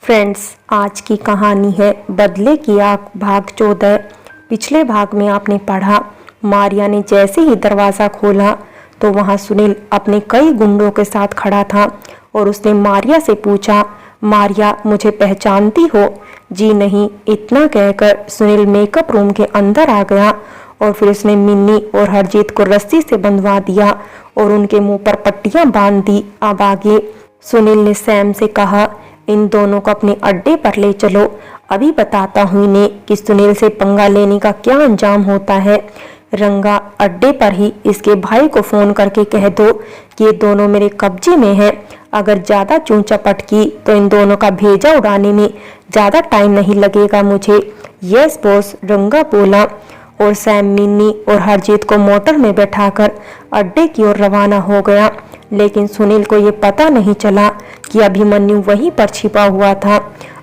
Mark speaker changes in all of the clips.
Speaker 1: Friends, आज की कहानी है बदले की आग भाग 14। पिछले भाग में आपने पढ़ा, मारिया ने जैसे ही दरवाज़ा खोला तो वहां सुनील अपने कई गुंडों के साथ खड़ा था और उसने मारिया से पूछा, मारिया मुझे पहचानती हो? जी नहीं, इतना कहकर सुनील मेकअप रूम के अंदर आ गया और फिर उसने मिन्नी और हरजीत को रस्सी से बंधवा दिया और उनके मुंह पर पट्टियां बांध दी। अब आगे सुनील ने सैम से कहा, इन दोनों को अपने अड्डे पर ले चलो, अभी बताता हूँ इन्हें कि सुनील से पंगा लेने का क्या अंजाम होता है। रंगा, अड्डे पर ही इसके भाई को फोन करके कह दो कि ये दोनों मेरे कब्जे में हैं। अगर ज्यादा चूंचा पटकी तो इन दोनों का भेजा उड़ाने में ज्यादा टाइम नहीं लगेगा मुझे। यस बॉस, रंगा बोला और सैम मिन्नी और हरजीत को मोटर में बैठाकर अड्डे की ओर रवाना हो गया। लेकिन सुनील को ये पता नहीं चला कि अभिमन्यु वहीं पर छिपा हुआ था।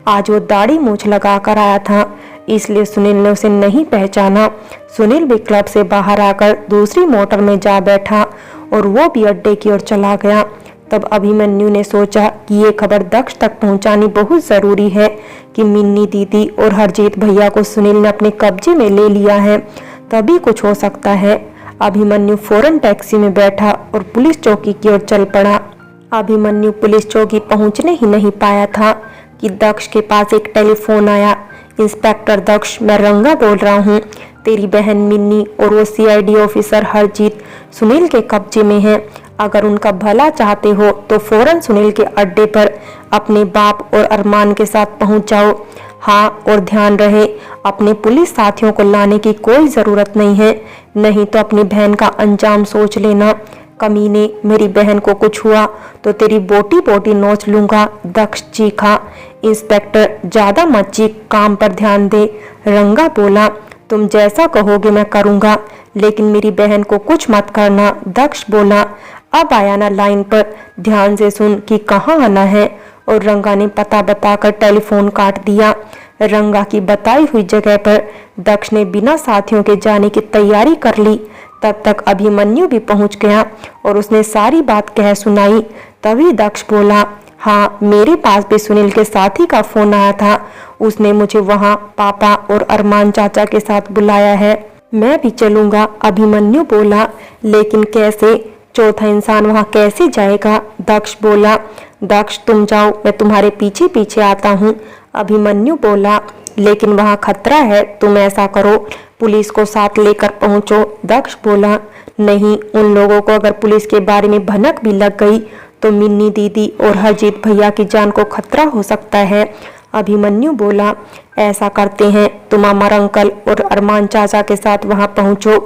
Speaker 1: आज वो दाढ़ी मूछ लगा कर आया था, इसलिए सुनील ने उसे नहीं पहचाना। सुनील भी क्लब से बाहर आकर दूसरी मोटर में जा बैठा और वो भी अड्डे की ओर चला गया। तब अभिमन्यु ने सोचा कि ये खबर दक्ष तक पहुंचानी बहुत जरूरी है कि मिन्नी दीदी और हरजीत भैया को सुनील ने अपने कब्जे में ले लिया है, तभी कुछ हो सकता है। अभिमन्यु फौरन टैक्सी में बैठा और पुलिस चौकी की ओर चल पड़ा। अभिमन्यु पुलिस चौकी पहुंचने ही नहीं पाया था कि दक्ष के पास एक टेलीफोन आया। इंस्पेक्टर दक्ष, मैं रंगा बोल रहा हूँ। तेरी बहन मिन्नी और वो सीआईडी ऑफिसर हरजीत सुनील के कब्जे में है। अगर उनका भला चाहते हो तो फौरन सुनील के अड्डे पर अपने बाप और अरमान के साथ पहुंच जाओ। हाँ, और ध्यान रहे, अपने पुलिस साथियों को लाने की कोई जरूरत नहीं है, नहीं तो अपनी बहन का अंजाम सोच लेना। कमीने, मेरी बहन को कुछ हुआ तो तेरी बोटी बोटी नोच लूंगा, दक्ष चीखा। इंस्पेक्टर, ज्यादा मत चीख, काम पर ध्यान दे, रंगा बोला। तुम जैसा कहोगे मैं करूंगा, लेकिन मेरी बहन को कुछ मत करना, दक्ष बोला। अब आया ना लाइन पर, ध्यान से सुन कि कहाँ आना है। और रंगा ने पता बताकर टेलीफोन काट दिया। रंगा की बताई हुई जगह पर दक्ष ने बिना साथियों के जाने की तैयारी कर ली। तब तक अभिमन्यु भी पहुंच गया और उसने सारी बात कह सुनाई। तभी दक्ष बोला, हाँ, मेरे पास भी सुनील के साथी का फोन आया था। उसने मुझे वहाँ पापा और अरमान चाचा के साथ बुलाया है। मैं भी चलूंगा, अभिमन्यु बोला। लेकिन कैसे? चौथा इंसान वहाँ कैसे जाएगा? दक्ष बोला। दक्ष, तुम जाओ, मैं तुम्हारे पीछे पीछे आता हूँ, अभिमन्यु बोला। लेकिन वहाँ खतरा है, तुम ऐसा करो, पुलिस को साथ लेकर पहुंचो, दक्ष बोला। नहीं, उन लोगों को अगर पुलिस के बारे में भनक भी लग गई तो मिन्नी दीदी और हरजीत भैया की जान को खतरा हो सकता है, अभिमन्यु बोला। ऐसा करते हैं, तुम अमर अंकल और अरमान चाचा के साथ वहां पहुंचो,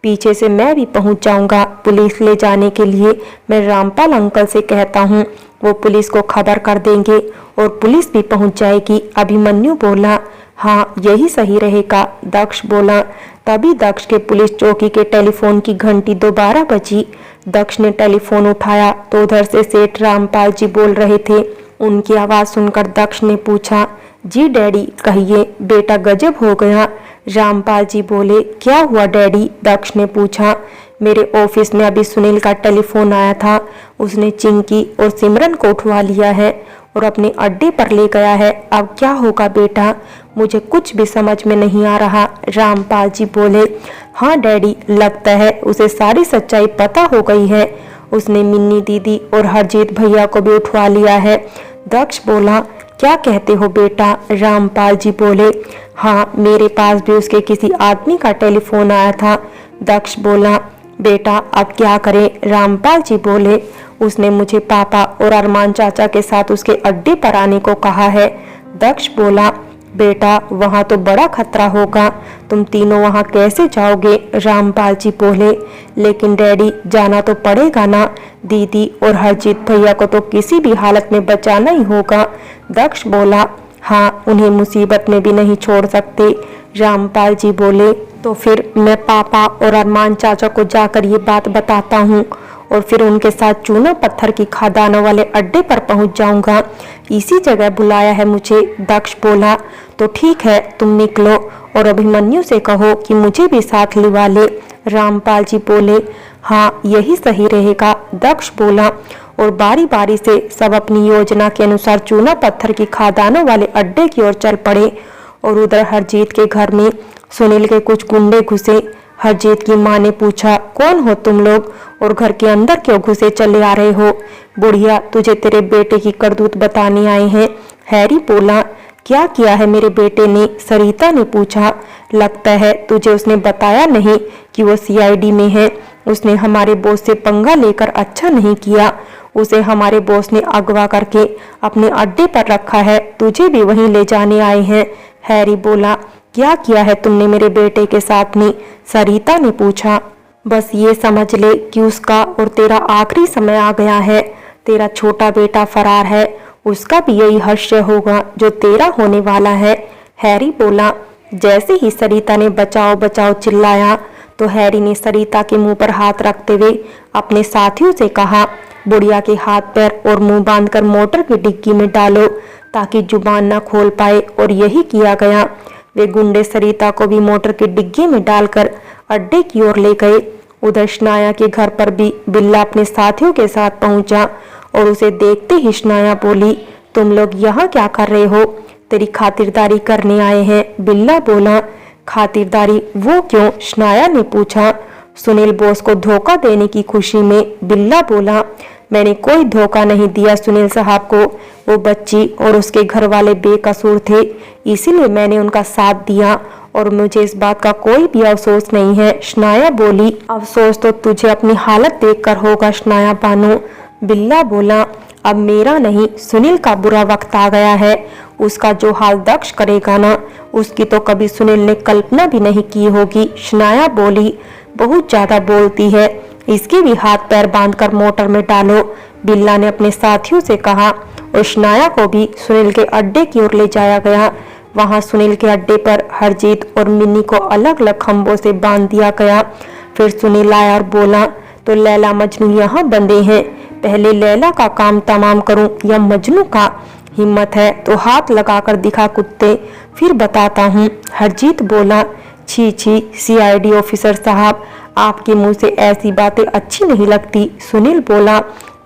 Speaker 1: पीछे से मैं भी पहुंच जाऊंगा। पुलिस ले जाने के लिए मैं रामपाल अंकल से कहता हूं, वो पुलिस को खबर कर देंगे और पुलिस भी पहुंच जाएगी, अभिमन्यु बोला। हाँ, यही सही रहेगा, दक्ष बोला। तभी दक्ष के पुलिस चौकी के टेलीफोन की घंटी दोबारा बजी। दक्ष ने टेलीफोन उठाया तो उधर से सेठ रामपाल जी बोल रहे थे। उनकी आवाज सुनकर दक्ष ने पूछा, जी डैडी, कहिए, बेटा गजब हो गया। रामपाल जी बोले, क्या हुआ डैडी? दक्ष ने पूछा। मेरे ऑफिस में अभी सुनील का टेलीफोन आया था, उसने चिंकी और सिमरन को उठवा लिया है और अपने अड्डे पर ले गया है। अब क्या होगा बेटा? मुझे कुछ भी समझ में नहीं आ रहा, रामपाल जी बोले। हाँ डैडी, लगता है उसे सारी सच्चाई पता हो गई है, उसने मिन्नी दीदी और हरजीत भैया को भी उठवा लिया है, दक्ष बोला। क्या कहते हो बेटा? रामपाल जी बोले। हाँ, मेरे पास भी उसके किसी आदमी का टेलीफोन आया था, दक्ष बोला। बेटा अब क्या करें? रामपाल जी बोले। उसने मुझे पापा और अरमान चाचा के साथ उसके अड्डे पर आने को कहा है, दक्ष बोला। बेटा वहाँ तो बड़ा खतरा होगा, तुम तीनों वहाँ कैसे जाओगे? रामपाल जी बोले। लेकिन डैडी, जाना तो पड़ेगा ना, दीदी और हरजीत भैया को तो किसी भी हालत में बचाना ही होगा, दक्ष बोला। हाँ, उन्हें मुसीबत में भी नहीं छोड़ सकते, रामपाल जी बोले। तो फिर मैं पापा और अरमान चाचा को जाकर ये बात बताता हूँ और फिर उनके साथ चूना पत्थर की खदानों वाले अड्डे पर पहुंच जाऊंगा, इसी जगह बुलाया है मुझे, दक्ष बोला। तो ठीक है, तुम निकलो और अभिमन्यु से कहो कि मुझे भी साथ लिवा ले, रामपाल जी बोले। हाँ, यही सही रहेगा, दक्ष बोला। और बारी बारी से सब अपनी योजना के अनुसार चूना पत्थर की खदानों वाले अड्डे की ओर चल पड़े। और उधर हरजीत के घर में सुनील के कुछ गुंडे घुसे। हरजीत की माँ ने पूछा, कौन हो तुम लोग और घर के अंदर क्यों घुसे चले आ रहे हो? बुढ़िया, तुझे तेरे बेटे की करतूत बताने आए हैं। हैरी बोला, क्या किया है मेरे बेटे ने? सरिता ने पूछा। लगता है तुझे उसने बताया नहीं कि वो सीआईडी में है। उसने हमारे बॉस से पंगा लेकर अच्छा नहीं किया। उसे हमारे बॉस ने अगवा करके अपने अड्डे पर रखा है। तुझे भी वहीं ले जाने आए हैं। हैरी बोला, क्या किया है तुमने मेरे बेटे के साथ में? सरिता ने पूछा। बस ये समझ ले कि उसका और तेरा आखिरी समय आ गया है। तेरा छोटा बेटा फरार है, उसका भी यही हश्र होगा जो तेरा होने वाला है। हैरी बोला। जैसे ही सरिता ने बचाओ बचाओ चिल्लाया तो हैरी ने सरिता के मुंह पर हाथ रखते हुए अपने साथियों से कहा, बुढ़िया के हाथ पैर और मुंह बांधकर मोटर की डिग्गी में डालो ताकि जुबान न खोल पाए। और यही किया गया। वे गुंडे सरिता को भी मोटर की डिग्गी में डालकर अड्डे की ओर ले गए। उधर शनाया के घर पर भी बिल्ला अपने साथियों के साथ पहुंचा और उसे देखते ही शनाया बोली, तुम लोग यहाँ क्या कर रहे हो? तेरी खातिरदारी करने आए हैं। बिल्ला बोला। खातिरदारी? वो क्यों? शनाया ने पूछा। सुनील बॉस को धोखा देने की खुशी में। बिल्ला बोला। मैंने कोई धोखा नहीं दिया सुनील साहब को। वो बच्ची और उसके घर वाले बेकसूर थे, इसीलिए मैंने उनका साथ दिया और मुझे इस बात का कोई भी अफसोस नहीं है। शनाया बोली। अफसोस तो तुझे अपनी हालत देखकर होगा शनाया बानो। बिल्ला बोला। अब मेरा नहीं, सुनील का बुरा वक्त आ गया है। उसका जो हाल दक्ष करेगा ना, उसकी तो कभी सुनील ने कल्पना भी नहीं की होगी। शनाया बोली। बहुत ज्यादा बोलती है, इसके भी हाथ पैर बांधकर मोटर में डालो, बिल्ला ने अपने साथियों से कहा। और शनाया को भी सुनील के अड्डे की ओर ले जाया गया। वहां सुनील के अड्डे पर हरजीत और मिन्नी को अलग अलग खंभों से बांध दिया गया। फिर सुनील आया और बोला, तो लैला मजनू यहाँ बंधे हैं, पहले लैला का काम तमाम करूं या मजनू का? हिम्मत है तो हाथ लगाकर दिखा कुत्ते, फिर बताता हूँ। हरजीत बोला। छी छी सीआईडी ऑफिसर साहब, आपके मुंह से ऐसी बातें अच्छी नहीं लगती। सुनील बोला।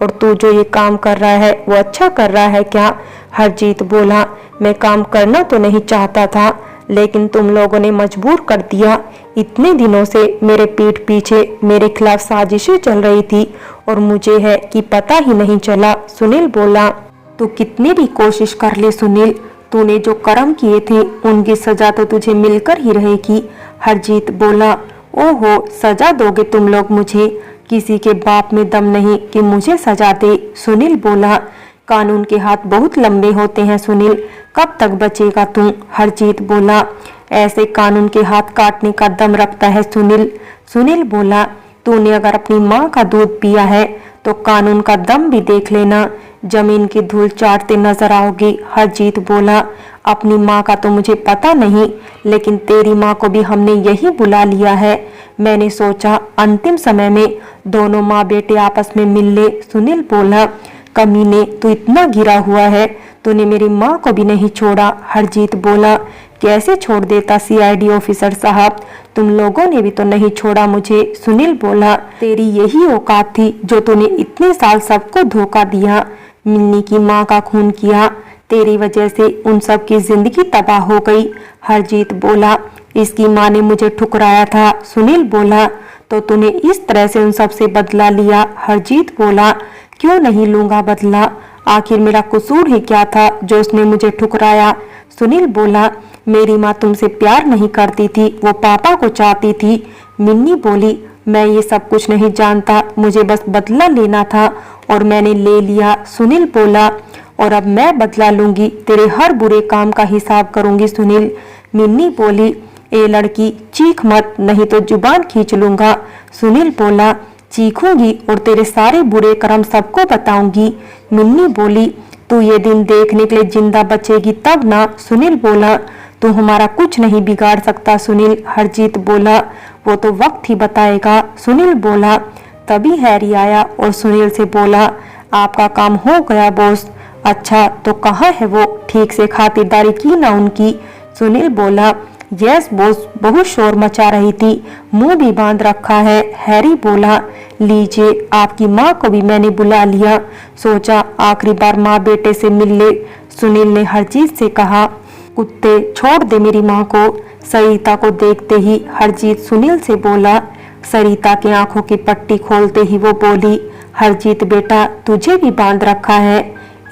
Speaker 1: और तू जो ये काम कर रहा है वो अच्छा कर रहा है क्या? हरजीत बोला। मैं काम करना तो नहीं चाहता था, लेकिन तुम लोगों ने मजबूर कर दिया। इतने दिनों से मेरे पीठ पीछे मेरे खिलाफ साजिशें चल रही थी और मुझे है कि पता ही नहीं चला। सुनील बोला। तू कितनी भी कोशिश कर ले सुनील, तूने जो कर्म किए थे उनकी सजा तो तुझे मिलकर ही रहेगी। हरजीत बोला। ओहो, सजा दोगे तुम लोग मुझे? किसी के बाप में दम नहीं कि मुझे सजा दे। सुनील बोला। कानून के हाथ बहुत लंबे होते हैं सुनील, कब तक बचेगा तू? हरजीत बोला। ऐसे कानून के हाथ काटने का दम रखता है सुनील। सुनील बोला। तूने अगर अपनी माँ का दूध पिया है तो कानून का दम भी देख लेना, जमीन की धूल चाटते नजर आओगी। हरजीत बोला। अपनी माँ का तो मुझे पता नहीं, लेकिन तेरी माँ को भी हमने यही बुला लिया है। मैंने सोचा अंतिम समय में दोनों माँ बेटे आपस में मिल ले। सुनील बोला। कमीने, तू इतना गिरा हुआ है, तूने मेरी माँ को भी नहीं छोड़ा। हरजीत बोला। कैसे छोड़ देता सीआईडी ऑफिसर साहब, तुम लोगों ने भी तो नहीं छोड़ा मुझे। सुनील बोला। तेरी यही औकात थी जो तूने इतने साल सबको धोखा दिया, मिन्नी की माँ का खून किया, तेरी वजह से उन सब की जिंदगी तबाह हो गई। हरजीत बोला। इसकी माँ ने मुझे ठुकराया था। सुनील बोला। तो तूने इस तरह से उन सब से बदला लिया। हरजीत बोला। क्यों नहीं लूंगा बदला, आखिर मेरा कसूर ही क्या था जो उसने मुझे ठुकराया? सुनील बोला। मेरी माँ तुमसे प्यार नहीं करती थी, वो पापा को चाहती थी। मिन्नी बोली। मैं ये सब कुछ नहीं जानता, मुझे बस बदला लेना था और मैंने ले लिया। सुनील बोला। और अब मैं बदला लूंगी, तेरे हर बुरे काम का हिसाब करूंगी। सुनील। मिन्नी बोली। ए लड़की, चीख मत, नहीं तो जुबान खींच लूंगा। सुनील बोला। चीखूंगी और तेरे सारे बुरे कर्म सबको बताऊंगी। मिन्नी बोली। तू ये दिन देखने के लिए जिंदा बचेगी तब ना। सुनील बोला। तू हमारा कुछ नहीं बिगाड़ सकता सुनील। हरजीत बोला। वो तो वक्त ही बताएगा। सुनील बोला। तभी हैरी आया और सुनील से बोला। आपका काम हो गया बॉस। अच्छा, तो कहाँ है वो? ठीक से खातिरदारी की ना उनकी? सुनील बोला। यस बॉस, बहुत शोर मचा रही थी, मुंह भी बांध रखा है। हैरी बोला, लीजिए आपकी माँ को भी मैंने बुला लिया, सोचा आखिरी बार माँ बेटे से मिल ले। सुनील ने हरजीत से कहा, कुत्ते छोड़ दे मेरी माँ को। सरिता को देखते ही हरजीत सुनील से बोला। सरिता की आंखों की पट्टी खोलते ही वो बोली, हरजीत बेटा तुझे भी बांध रखा है।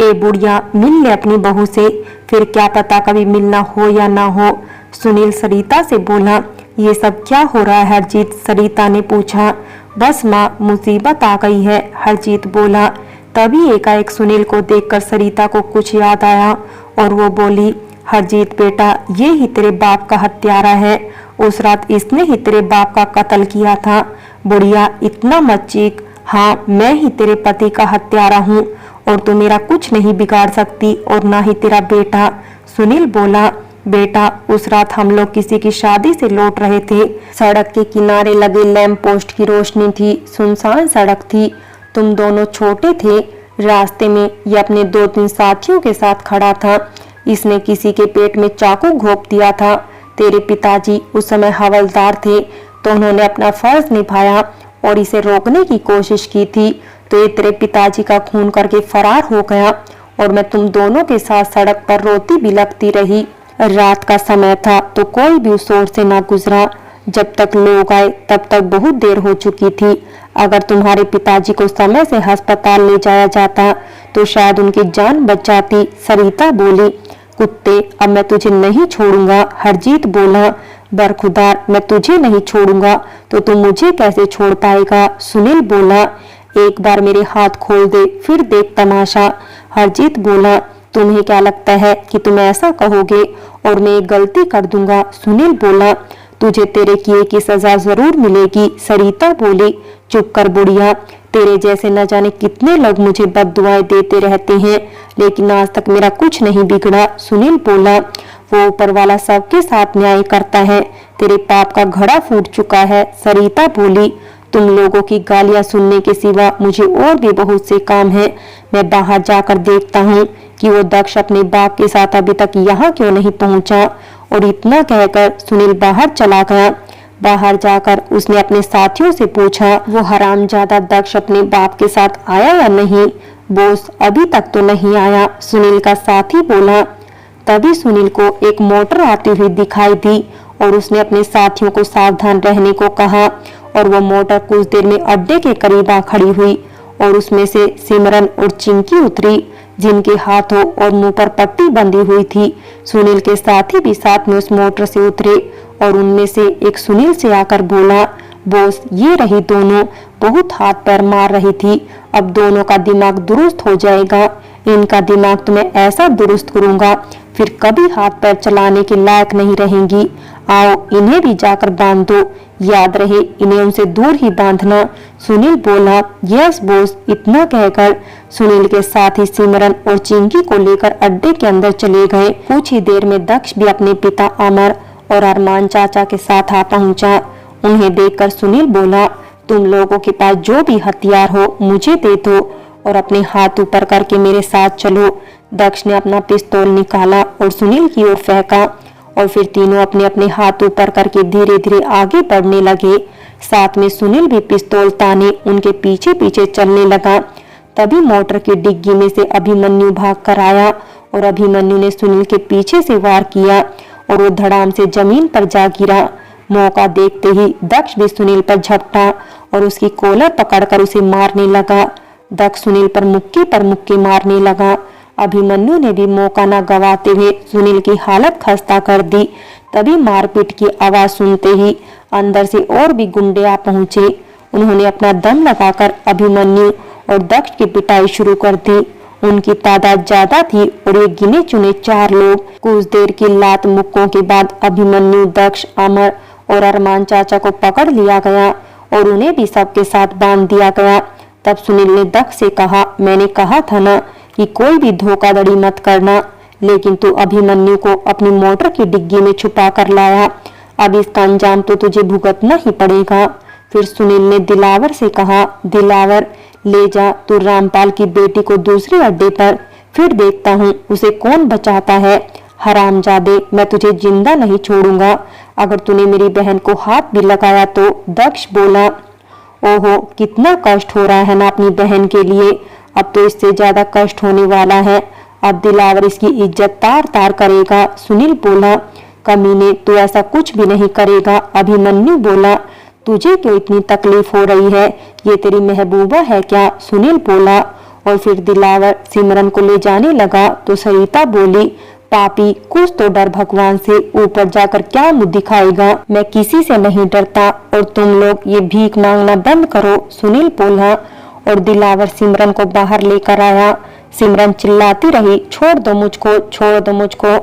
Speaker 1: ए बुढ़िया, मिल ले अपनी बहू से, फिर क्या पता कभी मिलना हो या ना हो। सुनील सरिता से बोला, ये सब क्या हो रहा है हरजीत? सरिता ने पूछा। बस माँ, मुसीबत आ गई है, हरजीत बोला। तभी एकाएक सुनील को देखकर सरिता को कुछ याद आया और वो बोली, हरजीत बेटा, ये ही तेरे बाप का हत्यारा है, उस रात इसने ही तेरे बाप का कत्ल किया था। बुढ़िया इतना मत चीख, हाँ मैं ही तेरे पति का हत्यारा हूँ और तू मेरा कुछ नहीं बिगाड़ सकती और ना ही तेरा बेटा। सुनील बोला, बेटा उस रात हम लोग किसी की शादी से लौट रहे थे, सड़क के किनारे लगे लैंप पोस्ट की रोशनी थी, सुनसान सड़क थी, तुम दोनों छोटे थे। रास्ते में ये अपने 2-3 साथियों के साथ खड़ा था, इसने किसी के पेट में चाकू घोंप दिया था। तेरे पिताजी उस समय हवलदार थे तो उन्होंने अपना फर्ज निभाया और इसे रोकने की कोशिश की थी, तो ये तेरे पिताजी का खून करके फरार हो गया और मैं तुम दोनों के साथ सड़क पर रोती बिलखती रही। रात का समय था तो कोई भी उस ओर से ना गुजरा। जब तक लोग आए तब तक बहुत देर हो चुकी थी। अगर तुम्हारे पिताजी को समय से अस्पताल ले जाया जाता तो शायद उनकी जान बच जाती। सरिता बोली, कुत्ते अब मैं तुझे नहीं छोड़ूंगा, हरजीत बोला। बरखुदार, मैं तुझे नहीं छोड़ूंगा तो तू मुझे कैसे छोड़ पाएगा? सुनील बोला। एक बार मेरे हाथ खोल दे फिर देख तमाशा, हरजीत बोला। तुम्हें क्या लगता है कि तुम ऐसा कहोगे और मैं एक गलती कर दूंगा? सुनील बोला। तुझे तेरे किए की सजा जरूर मिलेगी, सरिता बोली। चुप कर बुढ़िया, तेरे जैसे न जाने कितने लोग मुझे बद्दुआएं देते रहते हैं, लेकिन आज तक मेरा कुछ नहीं बिगड़ा। सुनील बोला, वो ऊपर वाला सबके साथ न्याय करता है, तेरे पाप का घड़ा फूट चुका है। सरिता बोली, तुम लोगों की गालियां सुनने के सिवा मुझे और भी बहुत से काम है। मैं बाहर जाकर देखता हूँ कि वो दक्ष अपने बाप के साथ अभी तक यहाँ क्यों नहीं पहुँचा। और इतना कहकर सुनील बाहर चला गया। बाहर जाकर उसने अपने साथियों से पूछा, वो हरामजादा दक्ष अपने बाप के साथ आया या नहीं? बोस, अभी तक तो नहीं आया, सुनील का साथी बोला। तभी सुनील को एक मोटर आती हुई दिखाई दी और उसने अपने साथियों को सावधान रहने को कहा और वो मोटर कुछ देर में अड्डे के करीब आ खड़ी हुई और उसमें से सिमरन और चिंकी उतरी, जिनके हाथों और मुंह पर पट्टी बंधी हुई थी। सुनील के साथी भी साथ में उस मोटर से उतरे और उनमें से एक सुनील से आकर बोला, बोस ये रही दोनों, बहुत हाथ पैर मार रही थी, अब दोनों का दिमाग दुरुस्त हो जाएगा। इनका दिमाग तो मैं ऐसा दुरुस्त करूंगा फिर कभी हाथ पैर चलाने के लायक नहीं रहेंगी। आओ इन्हें भी जाकर बांध दो, याद रहे इन्हें उनसे दूर ही बांधना। सुनील बोला, यस बोस। इतना कहकर सुनील के साथ ही सिमरन और चिंकी को लेकर अड्डे के अंदर चले गए। कुछ ही देर में दक्ष भी अपने पिता अमर और अरमान चाचा के साथ आ पहुंचा। उन्हें देखकर सुनील बोला, तुम लोगों के पास जो भी हथियार हो मुझे दे दो और अपने हाथ ऊपर करके मेरे साथ चलो। दक्ष ने अपना पिस्तौल निकाला और सुनील की ओर फेंका और फिर तीनों अपने अपने हाथ ऊपर करके धीरे धीरे आगे बढ़ने लगे। साथ में सुनील भी पिस्तौल ताने उनके पीछे पीछे चलने लगा। तभी मोटर की डिग्गी में से अभिमन्यु भाग कर आया और अभिमन्यु ने सुनील के पीछे से वार किया और वो धड़ाम से जमीन पर जा गिरा। मौका देखते ही दक्ष भी सुनील पर झपटा और उसकी कॉलर पकड़कर उसे मारने लगा। दक्ष सुनील पर मुक्के मारने लगा। अभिमन्यु ने भी मौका न गवाते हुए सुनील की हालत खस्ता कर दी। तभी मारपीट की आवाज सुनते ही अंदर से और भी गुंडे आ पहुंचे। उन्होंने अपना दम लगाकर अभिमन्यु और दक्ष की पिटाई शुरू कर दी। उनकी तादाद ज्यादा थी और ये गिने चुने 4 लोग। कुछ देर की लात मुक्कों के बाद अभिमन्यु, दक्ष, अमर और अरमान चाचा को पकड़ लिया गया और उन्हें भी सबके साथ बांध दिया गया। तब सुनील ने दक्ष से कहा, मैंने कहा था ना कि कोई भी धोखाधड़ी मत करना, लेकिन तू अभिमन्यु को अपनी मोटर की डिग्गी में छुपा कर लाया, अब इसका अंजाम तो तुझे भुगतना ही पड़ेगा। फिर सुनील ने दिलावर से कहा, दिलावर ले जा तू रामपाल की बेटी को दूसरे अड्डे पर, फिर देखता हूँ उसे कौन बचाता है। हरामजादे, मैं तुझे जिंदा नहीं छोड़ूंगा। अगर तूने मेरी बहन को हाथ भी लगाया तो। दक्ष बोला, ओहो, कितना कष्ट हो रहा है ना अपनी बहन के लिए। अब तो इससे ज्यादा कष्ट होने वाला है। अब दिलावर इसकी इज्जत तार तार करेगा। सुनील बोला, कमीने, तू ऐसा कुछ भी नहीं करेगा। अभिमन्यु बोला, तुझे क्यों इतनी तकलीफ हो रही है? ये तेरी महबूबा है क्या? सुनील बोला। और फिर दिलावर सिमरन को ले जाने लगा तो सरिता बोली, पापी, कुछ तो डर भगवान से। ऊपर जाकर क्या मुंह दिखाएगा? मैं किसी से नहीं डरता और तुम लोग ये भीख मांगना बंद करो। सुनील बोला। और दिलावर सिमरन को बाहर लेकर आया। सिमरन चिल्लाती रही, छोड़ दो मुझको, छोड़ दो मुझको।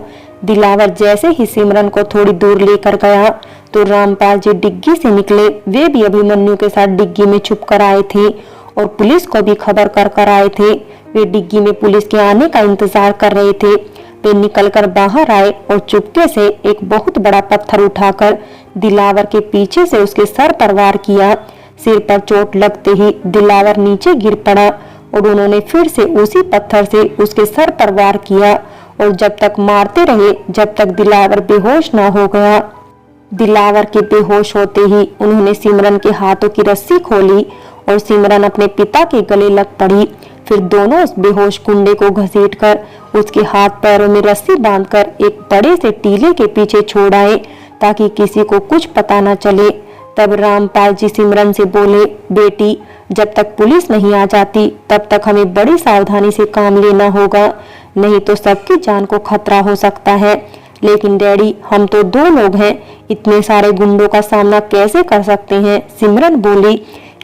Speaker 1: दिलावर जैसे ही सिमरन को थोड़ी दूर लेकर गया तो रामपाल जी डिग्गी से निकले। वे भी अभिमन्यु के साथ डिग्गी में छुप कर आए थे और पुलिस को भी खबर कर आए थे। वे डिग्गी में पुलिस के आने का इंतजार कर रहे थे। वे निकलकर बाहर आए और चुपके से एक बहुत बड़ा पत्थर उठाकर दिलावर के पीछे से उसके सर पर वार किया। सिर पर चोट लगते ही दिलावर नीचे गिर पड़ा और उन्होंने फिर से उसी पत्थर से उसके सर पर वार किया और जब तक मारते रहे जब तक दिलावर बेहोश न हो गया। दिलावर के बेहोश होते ही उन्होंने सिमरन के हाथों की रस्सी खोली और सिमरन अपने पिता के गले लग पड़ी। फिर दोनों उस बेहोश गुंडे को घसीटकर उसके हाथ पैरों में रस्सी बांधकर एक बड़े से टीले के पीछे छोड़ आए ताकि किसी को कुछ पता न चले। तब रामपाल जी सिमरन से बोले, बेटी, जब तक पुलिस नहीं आ जाती तब तक हमें बड़ी सावधानी से काम लेना होगा, नहीं तो सबकी जान को खतरा हो सकता है। लेकिन डैडी, हम तो 2 लोग हैं, इतने सारे गुंडों का सामना कैसे कर सकते हैं? सिमरन बोली,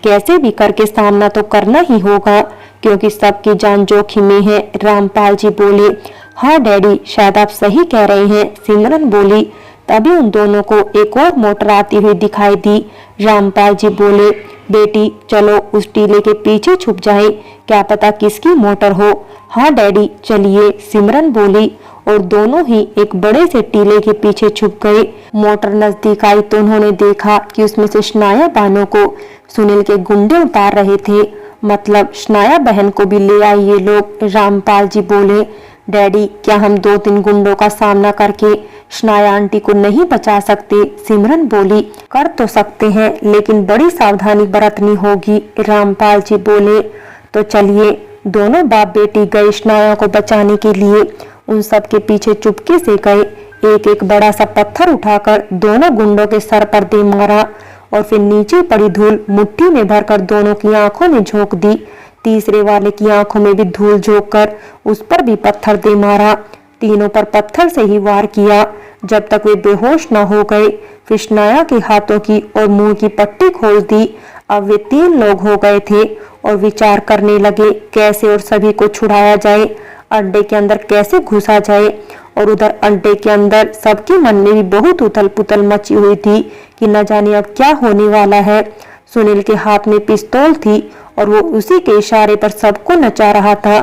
Speaker 1: कैसे भी करके सामना तो करना ही होगा क्योंकि सबकी जान जोखिम में है। रामपाल जी बोले, हाँ डैडी, शायद आप सही कह रहे हैं। सिमरन बोली। तभी उन दोनों को एक और मोटर आती हुई दिखाई दी। रामपाल जी बोले, बेटी, चलो उस टीले के पीछे छुप जाए, क्या पता किसकी मोटर हो। हाँ डैडी, चलिए, सिमरन बोली और दोनों ही एक बड़े से टीले के पीछे छुप गए। मोटर नजदीक आई तो उन्होंने देखा कि उसमें से शनाया बानो को सुनील के गुंडे उतार रहे थे। मतलब शनाया बहन को भी ले आए ये लोग। रामपाल जी बोले, डैडी, क्या हम 2-3 गुंडों का सामना करके शनाया आंटी को नहीं बचा सकते? सिमरन बोली, कर तो सकते हैं लेकिन बड़ी सावधानी बरतनी होगी। रामपाल जी बोले, तो चलिए। दोनों बाप बेटी गए शनाया को बचाने के लिए। उन सब के पीछे चुपके से गए। एक एक बड़ा सा पत्थर उठाकर दोनों गुंडों के सर पर दे मारा और फिर नीचे पड़ी धूल मुट्ठी में भरकर दोनों की आंखों में झोंक दी। तीसरे वाले की आंखों में भी धूल झोंककर उस पर भी पत्थर दे मारा। तीनों पर पत्थर से ही वार किया जब तक वे बेहोश न हो गए। फिर शनाया के हाथों की और मुंह की पट्टी खोल दी। अब वे 3 लोग हो गए थे और विचार करने लगे कैसे और सभी को छुड़ाया जाए, अड्डे के अंदर कैसे घुसा जाए। और उधर अड्डे के अंदर सबके मन में भी बहुत उथल पुथल मची हुई थी कि न जाने अब क्या होने वाला है। सुनील के हाथ में पिस्तौल थी और वो उसी के इशारे पर सबको नचा रहा था।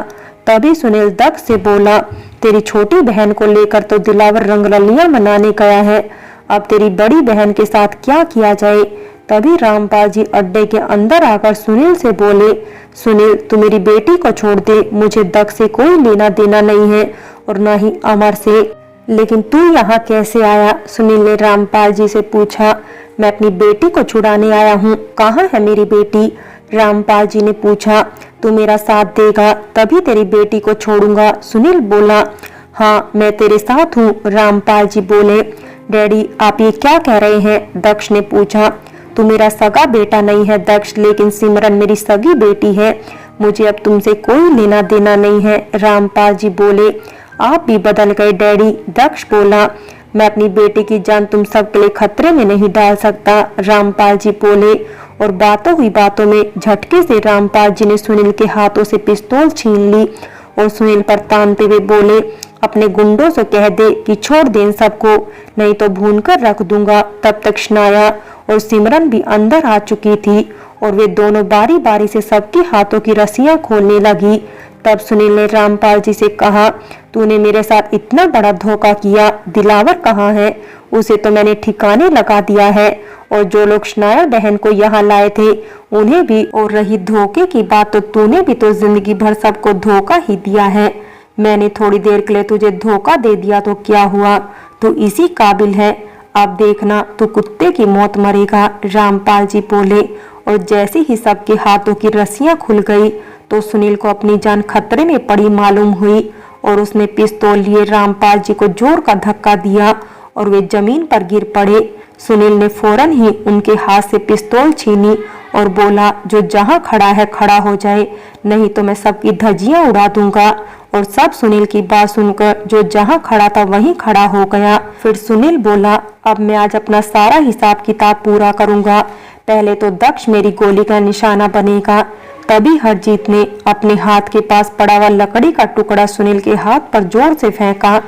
Speaker 1: तभी सुनील दक्ष से बोला, तेरी छोटी बहन को लेकर तो दिलावर रंगरलियां मनाने गया है, अब तेरी बड़ी बहन के साथ क्या किया जाए। तभी रामपाल जी अड्डे के अंदर आकर सुनील से बोले, सुनील, तू मेरी बेटी को छोड़ दे, मुझे दक्ष से कोई लेना देना नहीं है और न ही अमर से। लेकिन तू यहाँ कैसे आया? सुनील ने रामपाल जी से पूछा। मैं अपनी बेटी को छुड़ाने आया हूँ, कहाँ है मेरी बेटी? रामपाल जी ने पूछा। तू मेरा साथ देगा तभी तेरी बेटी को छोड़ूंगा। सुनील बोला, हाँ, मैं तेरे साथ हूँ। रामपाल जी बोले, डैडी, आप ये क्या कह रहे हैं? दक्ष ने पूछा। तू मेरा सगा बेटा नहीं है दक्ष, लेकिन सिमरन मेरी सगी बेटी है, मुझे अब तुमसे कोई लेना देना नहीं है। रामपाल जी बोले, आप भी बदल गए डैडी। दक्ष बोला, मैं अपनी बेटी की जान तुम सबके लिए खतरे में नहीं डाल सकता। रामपाल जी बोले और बातों हुई बातों में झटके से रामपाल जी ने सुनील के हाथों से पिस्तौल छीन ली और सुनील पर तानते हुए बोले, अपने गुंडों से कह दे कि छोड़ दें सबको, नहीं तो भून कर रख दूंगा। तब तक शनाया और सिमरन भी अंदर आ चुकी थी और वे दोनों बारी बारी से सबके हाथों की रस्सियां खोलने लगी। तब सुनील ने रामपाल जी से कहा, तूने मेरे साथ इतना बड़ा धोखा किया, दिलावर कहाँ है? उसे तो मैंने ठिकाने लगा दिया है और जो लोग शनाया बहन को यहाँ लाए थे उन्हें भी। और रही धोखे की बात, तो तूने भी तो जिंदगी भर सबको धोखा ही दिया है। मैंने थोड़ी देर के लिए तुझे धोखा दे दिया तो क्या हुआ, तू इसी काबिल है, अब देखना तू कुत्ते की मौत मरेगा, रामपाल जी बोले। और जैसे ही सबके हाथों की रस्सियां खुल गई तो सुनील को अपनी जान खतरे में पड़ी मालूम हुई और उसने पिस्तौल लिए रामपाल जी को जोर का धक्का दिया और वे जमीन पर गिर पड़े। सुनील ने फौरन ही उनके हाथ से पिस्तौल छीनी और बोला, जो जहां खड़ा है खड़ा हो जाए, नहीं तो मैं सबकी धज्जियां उड़ा दूंगा। और सब सुनील की बात सुनकर जो जहां खड़ा था वहीं खड़ा हो गया। फिर सुनील बोला, अब मैं आज अपना सारा हिसाब किताब पूरा करूंगा, पहले तो दक्ष मेरी गोली का निशाना बनेगा। तभी हरजीत ने अपने हाथ के पास पड़ा हुआ लकड़ी का टुकड़ा सुनील के हाथ पर जोर से फेंका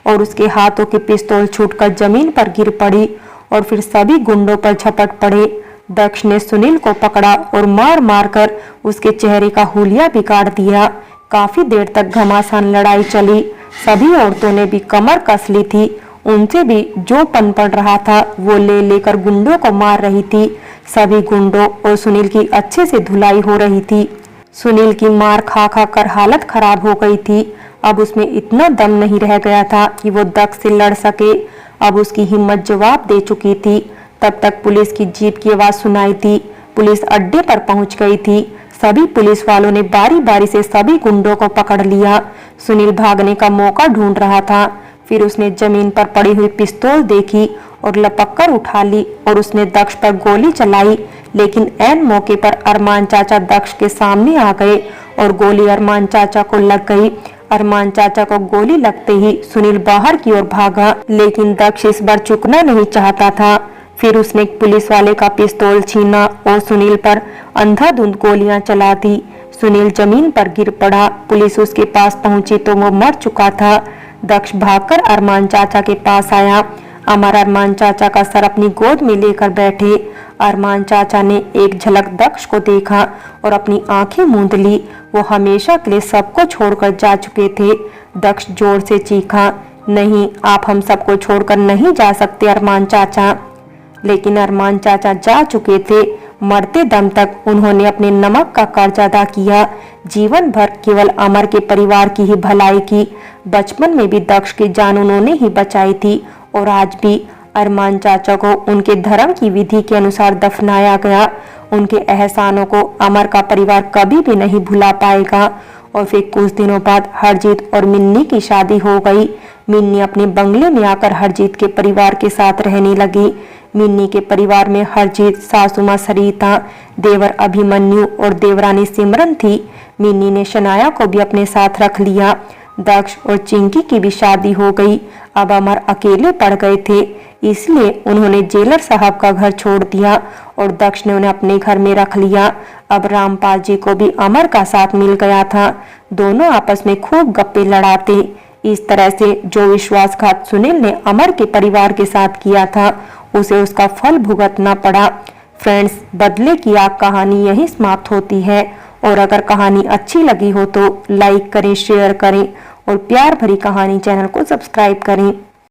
Speaker 1: और उसके हाथों की पिस्तौल छूटकर जमीन पर गिर पड़ी और फिर सभी गुंडों पर झपट पड़े। दक्ष ने सुनील को पकड़ा और मार मार कर उसके चेहरे का हुलिया बिगाड़ दिया। काफी देर तक घमासान लड़ाई चली। सभी औरतों ने भी कमर कस ली थी, उनसे भी जो पनपन रहा था वो ले लेकर गुंडों को मार रही थी। सभी गुंडों और सुनील की अच्छे से धुलाई हो रही थी। सुनील की मार खा खा कर हालत खराब हो गई थी। अब उसमें इतना दम नहीं रह गया था कि वो दक्ष से लड़ सके। अब उसकी हिम्मत जवाब दे चुकी थी। तब तक पुलिस की जीप की आवाज सुनाई थी। पुलिस अड्डे पर पहुंच गई थी। सभी पुलिस वालों ने बारी बारी से सभी गुंडों को पकड़ लिया। सुनील भागने का मौका ढूंढ रहा था। फिर उसने जमीन पर पड़ी हुई पिस्तौल देखी और लपक कर उठा ली और उसने दक्ष पर गोली चलाई, लेकिन ऐन मौके पर अरमान चाचा दक्ष के सामने आ गए और गोली अरमान चाचा को लग गई। अरमान चाचा को गोली लगते ही सुनील बाहर की ओर भागा, लेकिन दक्ष इस बार चुकना नहीं चाहता था। फिर उसने पुलिस वाले का पिस्तौल छीना और सुनील पर अंधाधुंध गोलियां चला दी। सुनील जमीन पर गिर पड़ा। पुलिस उसके पास पहुंची तो वो मर चुका था। दक्ष भागकर अरमान चाचा के पास आया। अमर अरमान चाचा का सर अपनी गोद में लेकर बैठे। अरमान चाचा ने एक झलक दक्ष को देखा और अपनी आंखें मूंद ली। वो हमेशा के लिए सबको छोड़कर जा चुके थे। दक्ष जोर से चीखा, नहीं, आप हम सबको छोड़कर नहीं जा सकते अरमान चाचा। लेकिन अरमान चाचा जा चुके थे। मरते दम तक उन्होंने अपने नमक का कर्ज अदा किया। जीवन भर केवल अमर के परिवार की ही भलाई की। बचपन में भी दक्ष की जान उन्होंने ही बचाई थी और आज भी अरमान चाचा को उनके धर्म की विधि के अनुसार दफनाया गया। उनके एहसानों को अमर का परिवार कभी भी नहीं भुला पाएगा। और फिर कुछ दिनों बाद हरजीत और मिन्नी की शादी हो गई। मिन्नी अपने बंगले में आकर हरजीत के परिवार के साथ रहने लगी। मिन्नी के परिवार में हरजीत, सासू मां सरिता, देवर अभिमन्यु और देवरानी सिमरन थी। मिन्नी ने शनाया को भी अपने साथ रख लिया। दक्ष और चिंकी की भी शादी हो गई। अब अमर अकेले पड़ गए थे, इसलिए उन्होंने जेलर साहब का घर छोड़ दिया और दक्ष ने उन्हें अपने घर में रख लिया। अब रामपाल जी को भी अमर का साथ मिल गया था। दोनों आपस में खूब गप्पे लड़ाते। इस तरह से जो विश्वासघात सुनील ने अमर के परिवार के साथ किया था, उसे उसका फल भुगतना पड़ा। फ्रेंड्स, बदले की आग कहानी यही समाप्त होती है। और अगर कहानी अच्छी लगी हो तो लाइक करें, शेयर करें और प्यार भरी कहानी चैनल को सब्सक्राइब करें।